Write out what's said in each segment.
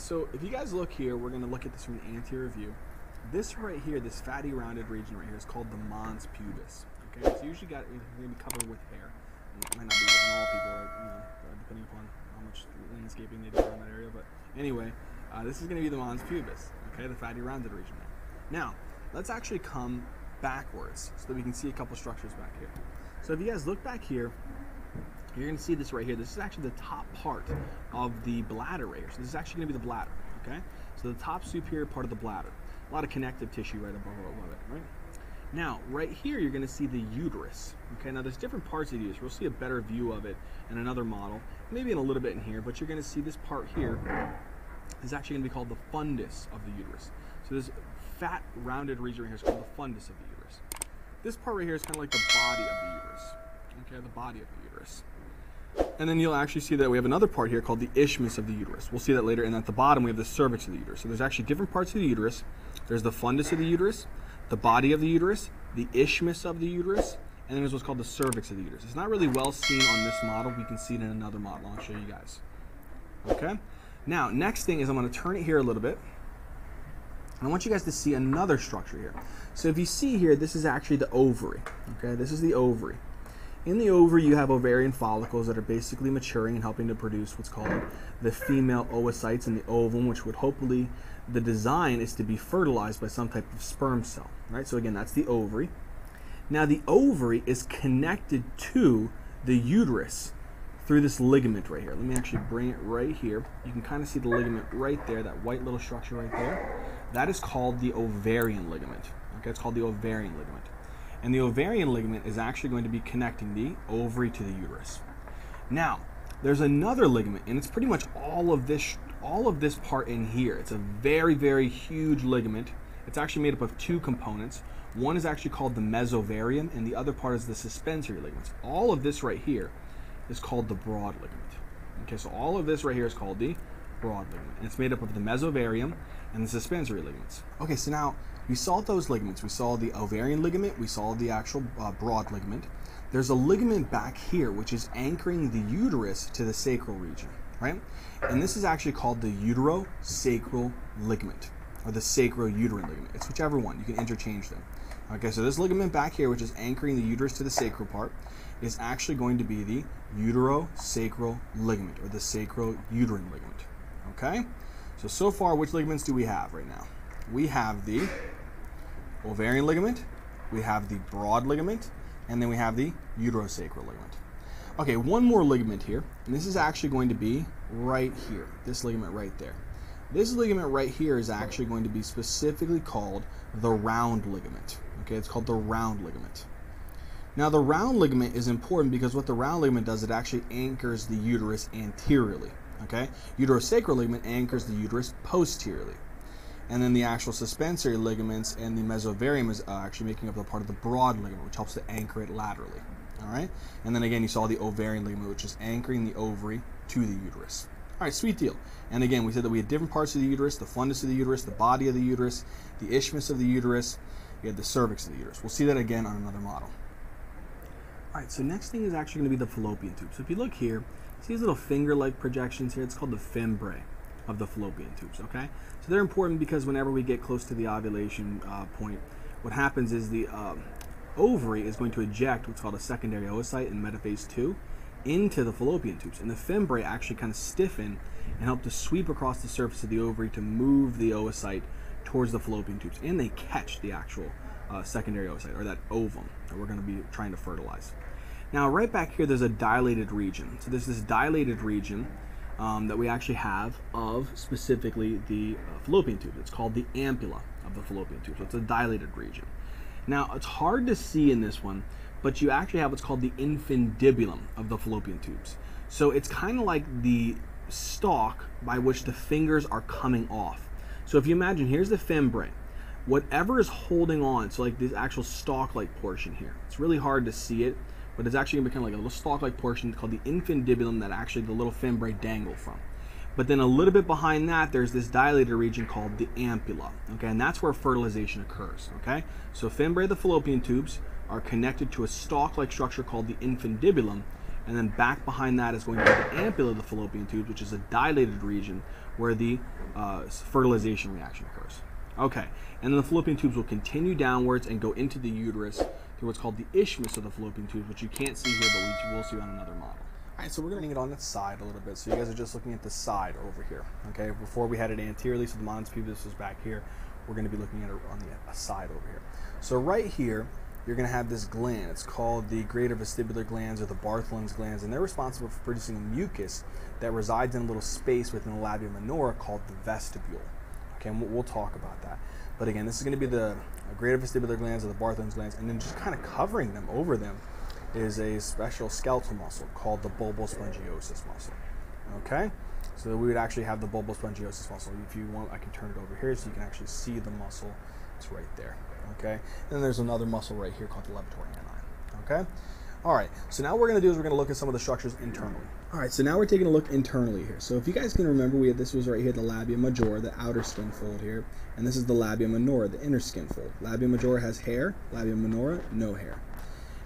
so if you guys look here, we're going to look at this from the anterior view. This right here, this fatty rounded region right here is called the mons pubis. Okay, it's usually it's going to be covered with hair. And it might not be with all people, depending upon how much landscaping they do around that area. But anyway, this is going to be the mons pubis. Okay, the fatty rounded region there. Now, let's actually come backwards so that we can see a couple structures back here. So if you guys look back here, you're going to see this right here. This is actually the top part of the bladder right here. So this is actually going to be the bladder, okay? So the top superior part of the bladder. A lot of connective tissue right above it, right? Now, right here, you're going to see the uterus, okay? Now, there's different parts of the uterus. We'll see a better view of it in another model, maybe in a little bit in here, but you're going to see this part here is actually going to be called the fundus of the uterus. So this fat, rounded region right here is called the fundus of the uterus. This part right here is kind of like the body of the uterus, okay? The body of the uterus. And then you'll actually see that we have another part here called the isthmus of the uterus. We'll see that later. And at the bottom, we have the cervix of the uterus. So there's actually different parts of the uterus. There's the fundus of the uterus, the body of the uterus, the isthmus of the uterus, and then there's what's called the cervix of the uterus. It's not really well seen on this model. We can see it in another model. I'll show you guys. Okay? Now, next thing is I'm going to turn it here a little bit. And I want you guys to see another structure here. So if you see here, this is actually the ovary. Okay? This is the ovary. In the ovary, you have ovarian follicles that are basically maturing and helping to produce what's called the female oocytes in the ovum, which would hopefully, the design is to be fertilized by some type of sperm cell, right? So again, that's the ovary. Now the ovary is connected to the uterus through this ligament right here. Let me actually bring it right here. You can kind of see the ligament right there, that white little structure right there. That is called the ovarian ligament. Okay, it's called the ovarian ligament. And the ovarian ligament is actually going to be connecting the ovary to the uterus. Now, there's another ligament, and it's pretty much all of this part in here. It's a very, very huge ligament. It's actually made up of two components. One is actually called the mesovarium, and the other part is the suspensory ligaments. All of this right here is called the broad ligament. Okay, so all of this right here is called the broad ligament, and it's made up of the mesovarium and the suspensory ligaments. Okay, so now we saw those ligaments. We saw the ovarian ligament. We saw the actual broad ligament. There's a ligament back here which is anchoring the uterus to the sacral region, right? And this is actually called the uterosacral ligament, or the sacrouterine ligament. It's whichever one. You can interchange them. Okay, so this ligament back here, which is anchoring the uterus to the sacral part, is actually going to be the uterosacral ligament, or the sacrouterine ligament. Okay? So far, which ligaments do we have right now? We have the ovarian ligament, we have the broad ligament, and then we have the uterosacral ligament. Okay, one more ligament here, and this is actually going to be right here, this ligament right there. This ligament right here is actually going to be specifically called the round ligament. Okay, it's called the round ligament. Now, the round ligament is important because what the round ligament does, it actually anchors the uterus anteriorly. Okay, uterosacral ligament anchors the uterus posteriorly. And then the actual suspensory ligaments and the mesovarium is actually making up the part of the broad ligament, which helps to anchor it laterally. All right? And then again, you saw the ovarian ligament, which is anchoring the ovary to the uterus. All right, sweet deal. And again, we said that we had different parts of the uterus, the fundus of the uterus, the body of the uterus, the isthmus of the uterus, we had the cervix of the uterus. We'll see that again on another model. All right, so next thing is actually going to be the fallopian tube. So if you look here, see these little finger-like projections here? It's called the fimbriae of the fallopian tubes, okay? So they're important because whenever we get close to the ovulation point, what happens is the ovary is going to eject what's called a secondary oocyte in metaphase 2 into the fallopian tubes. And the fimbriae actually kind of stiffen and help to sweep across the surface of the ovary to move the oocyte towards the fallopian tubes. And they catch the actual secondary oocyte, or that ovum that we're going to be trying to fertilize. Now, right back here, there's a dilated region. So there's this dilated region that we actually have of specifically the fallopian tube. It's called the ampulla of the fallopian tube. So it's a dilated region. Now, it's hard to see in this one, but you actually have what's called the infundibulum of the fallopian tubes. So it's kind of like the stalk by which the fingers are coming off. So if you imagine, here's the fimbriae. Whatever is holding on, so like this actual stalk-like portion here, it's really hard to see it, but it's actually going to be kind of like a little stalk-like portion called the infundibulum that actually the little fimbriae dangle from. But then a little bit behind that, there's this dilated region called the ampulla, okay, and that's where fertilization occurs, okay? So fimbriae, the fallopian tubes, are connected to a stalk-like structure called the infundibulum, and then back behind that is going to be the ampulla of the fallopian tubes, which is a dilated region where the fertilization reaction occurs. Okay, and then the fallopian tubes will continue downwards and go into the uterus through what's called the isthmus of the fallopian tubes, which you can't see here, but we will see on another model. All right, so we're going to bring it on its side a little bit. So you guys are just looking at the side over here. Okay, before we had it anteriorly, so the mons pubis was back here. We're going to be looking at it on the side over here. So right here, you're going to have this gland. It's called the greater vestibular glands or the Bartholin's glands, and they're responsible for producing a mucus that resides in a little space within the labia minora called the vestibule. Okay, and we'll talk about that. But again, this is going to be the greater vestibular glands or the Bartholin's glands, and then just kind of covering them, over them, is a special skeletal muscle called the bulbospongiosus muscle. Okay, so we would actually have the bulbospongiosus muscle. If you want, I can turn it over here so you can actually see the muscle. It's right there. Okay, and then there's another muscle right here called the levator ani. Okay, all right. So now what we're going to do is we're going to look at some of the structures internally. All right, so now we're taking a look internally here. So if you guys can remember, this was right here, the labia majora, the outer skin fold here, and this is the labia minora, the inner skin fold. Labia majora has hair, labia minora, no hair.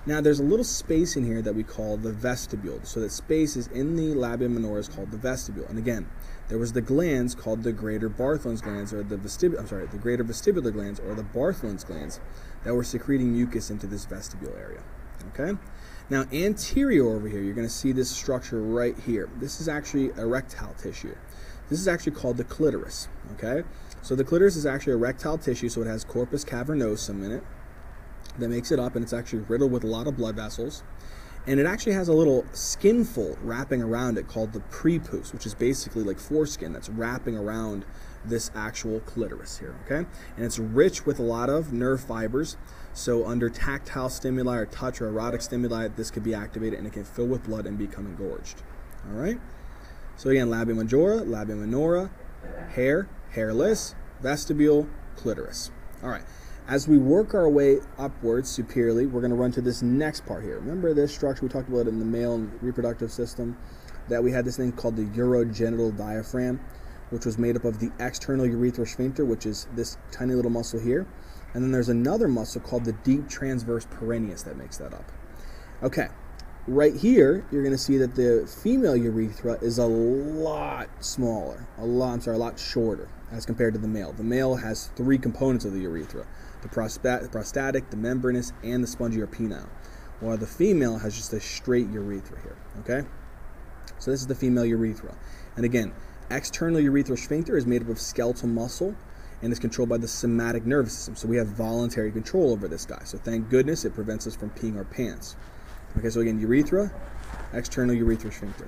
Now there's a little space in here that we call the vestibule. So that space is in the labia minora is called the vestibule. And again, there was the glands called the greater Bartholin's glands, or the greater vestibular glands, or the Bartholin's glands, that were secreting mucus into this vestibule area. Okay. Now anterior over here, you're going to see this structure right here. This is actually erectile tissue. This is actually called the clitoris. Okay. So the clitoris is actually erectile tissue, so it has corpus cavernosum in it that makes it up, and it's actually riddled with a lot of blood vessels, and it actually has a little skin fold wrapping around it called the prepuce, which is basically like foreskin that's wrapping around this actual clitoris here. Okay, and it's rich with a lot of nerve fibers, so under tactile stimuli or touch or erotic stimuli, this could be activated and it can fill with blood and become engorged. All right, so again, labia majora, labia minora, hair, hairless, vestibule, clitoris. All right. As we work our way upwards superiorly, we're going to run to this next part here. Remember this structure we talked about in the male reproductive system, that we had this thing called the urogenital diaphragm, which was made up of the external urethral sphincter, which is this tiny little muscle here. And then there's another muscle called the deep transverse perennius that makes that up. Okay, right here, you're going to see that the female urethra is a lot smaller, a lot shorter as compared to the male. The male has three components of the urethra: the prostatic, the membranous, and the spongiorpenile, while the female has just a straight urethra here. Okay, so this is the female urethra, and again, external urethral sphincter is made up of skeletal muscle and is controlled by the somatic nervous system. So we have voluntary control over this guy. So thank goodness it prevents us from peeing our pants. Okay, so again, urethra, external urethral sphincter.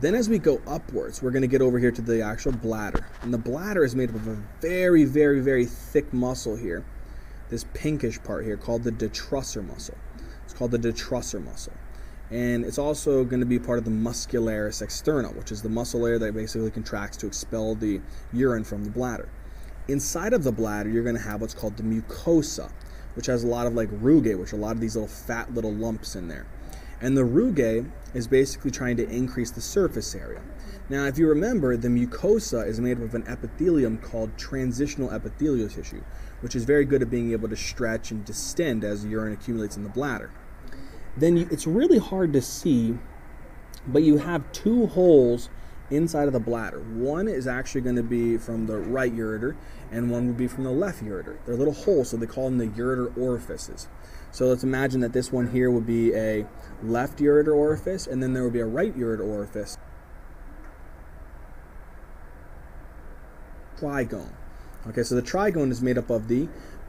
Then as we go upwards, we're going to get over here to the actual bladder. And the bladder is made up of a very, very, very thick muscle here, this pinkish part here called the detrusor muscle. It's called the detrusor muscle. And it's also going to be part of the muscularis externa, which is the muscle layer that basically contracts to expel the urine from the bladder. Inside of the bladder, you're going to have what's called the mucosa, which has a lot of like rugae, which are a lot of these little fat little lumps in there. And the rugae is basically trying to increase the surface area. Now, if you remember, the mucosa is made up of an epithelium called transitional epithelial tissue, which is very good at being able to stretch and distend as urine accumulates in the bladder. Then it's really hard to see, but you have two holes inside of the bladder. One is actually going to be from the right ureter, and one would be from the left ureter. They're little holes, so they call them the ureter orifices. So let's imagine that this one here would be a left ureter orifice, and then there would be a right ureter orifice. Trigone. Okay, so the trigone is made up of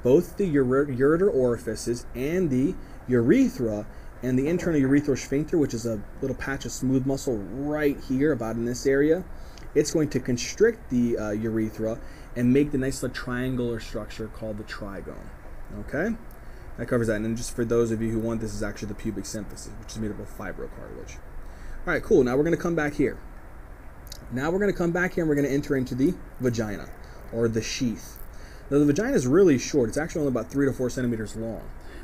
both the ureter orifices and the urethra, and the internal urethral sphincter, which is a little patch of smooth muscle right here, about in this area. It's going to constrict the urethra and make the nice little triangular structure called the trigone. Okay, that covers that. And then just for those of you who want, this is actually the pubic symphysis, which is made up of fibrocartilage. All right, cool. Now we're going to come back here. Now we're going to come back here and we're going to enter into the vagina, or the sheath. Now the vagina is really short. It's actually only about 3 to 4 centimeters long,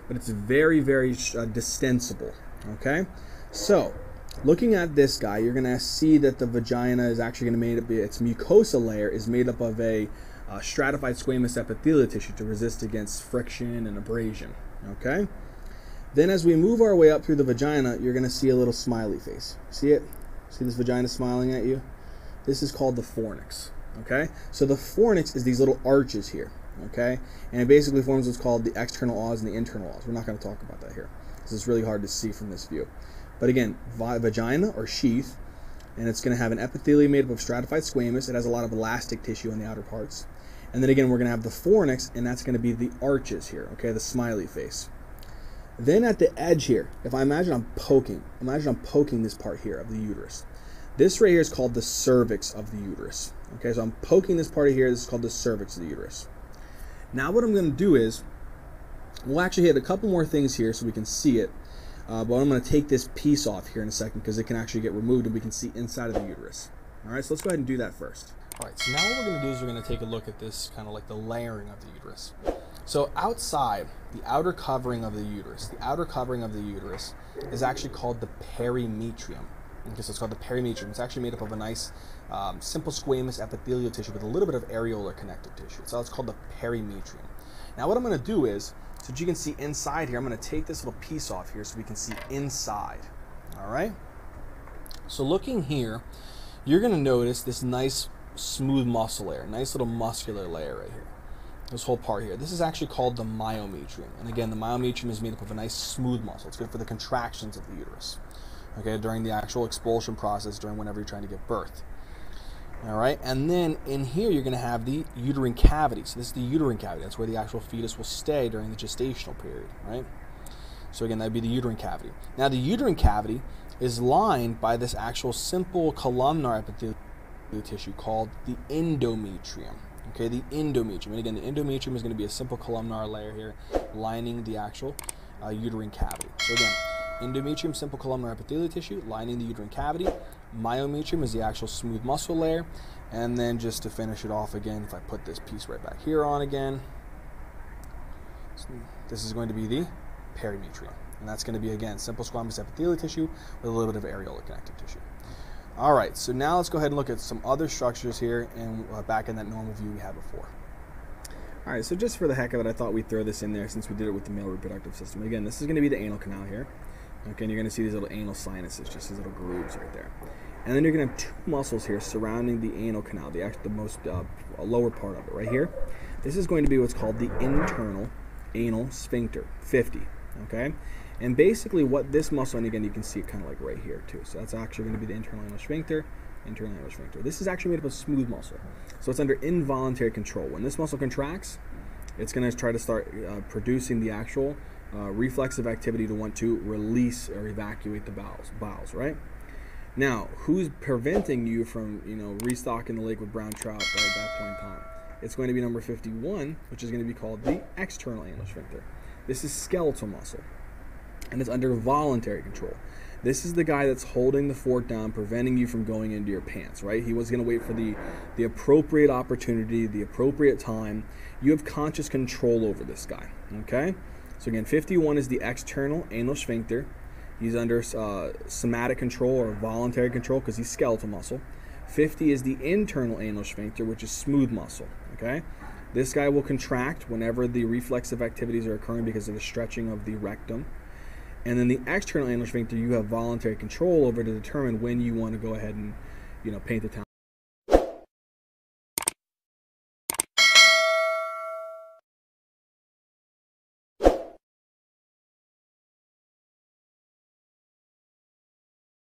but it's very, very distensible. Okay, so looking at this guy, you're going to see that the vagina is actually going to made up, its mucosa layer is made up of a stratified squamous epithelial tissue to resist against friction and abrasion. Okay, Then as we move our way up through the vagina, you're going to see a little smiley face. See it? See this vagina smiling at you? This is called the fornix. Okay? So the fornix is these little arches here. Okay? And it basically forms what's called the external os and the internal os. We're not going to talk about that here, because it's really hard to see from this view. But again, vagina or sheath, and it's going to have an epithelium made up of stratified squamous. It has a lot of elastic tissue on the outer parts. And then again, we're going to have the fornix, and that's going to be the arches here, okay, the smiley face. Then at the edge here, if I imagine I'm poking this part here of the uterus. This right here is called the cervix of the uterus. Okay, so I'm poking this part of here. This is called the cervix of the uterus. Now what I'm going to do is, we'll actually hit a couple more things here so we can see it. But I'm going to take this piece off here in a second because it can actually get removed and we can see inside of the uterus. All right, so let's go ahead and do that first. All right, so now what we're going to do is we're going to take a look at this kind of like the layering of the uterus. So outside, the outer covering of the uterus, is actually called the perimetrium. Okay, so it's called the perimetrium. It's actually made up of a nice, simple squamous epithelial tissue with a little bit of areolar connective tissue. So it's called the perimetrium. Now what I'm going to do is, so that you can see inside here, I'm going to take this little piece off here so we can see inside. All right? So looking here, you're going to notice this nice smooth muscle layer, nice little muscular layer right here. This whole part here. This is actually called the myometrium. And again, the myometrium is made up of a nice smooth muscle. It's good for the contractions of the uterus, okay, during the actual expulsion process, during whenever you're trying to give birth. All right, and then in here you're going to have the uterine cavity. So this is the uterine cavity. That's where the actual fetus will stay during the gestational period, right? So again, that'd be the uterine cavity. Now the uterine cavity is lined by this actual simple columnar epithelial tissue called the endometrium. Okay, the endometrium. And again, the endometrium is going to be a simple columnar layer here lining the actual uterine cavity. So again, endometrium, simple columnar epithelial tissue lining the uterine cavity. Myometrium is the actual smooth muscle layer. And then just to finish it off again, if I put this piece right back here on again, so this is going to be the perimetrium. And that's going to be, again, simple squamous epithelial tissue with a little bit of areolar connective tissue. All right, so now let's go ahead and look at some other structures here and back in that normal view we had before. All right, so just for the heck of it, I thought we'd throw this in there since we did it with the male reproductive system. Again, this is going to be the anal canal here. Okay, and you're going to see these little anal sinuses, just these little grooves right there. And then you're going to have two muscles here surrounding the anal canal, the most lower part of it right here. This is going to be what's called the internal anal sphincter, 50, okay? And basically what this muscle, and again you can see it kind of like right here too, so that's actually going to be the internal anal sphincter, This is actually made up of smooth muscle, so it's under involuntary control. When this muscle contracts, it's going to try to start producing the actual reflexive activity to want to release or evacuate the bowels, right? Now, who's preventing you from, restocking the lake with brown trout at that point in time? It's going to be number 51, which is going to be called the external anal sphincter. This is skeletal muscle, and it's under voluntary control. This is the guy that's holding the fort down, preventing you from going into your pants, right? He was going to wait for the appropriate opportunity, the appropriate time. You have conscious control over this guy, okay? So again, 51 is the external anal sphincter. He's under somatic control or voluntary control because he's skeletal muscle. 50 is the internal anal sphincter, which is smooth muscle, okay? This guy will contract whenever the reflexive activities are occurring because of the stretching of the rectum. And then the external anal sphincter, you have voluntary control over to determine when you want to go ahead and, paint the town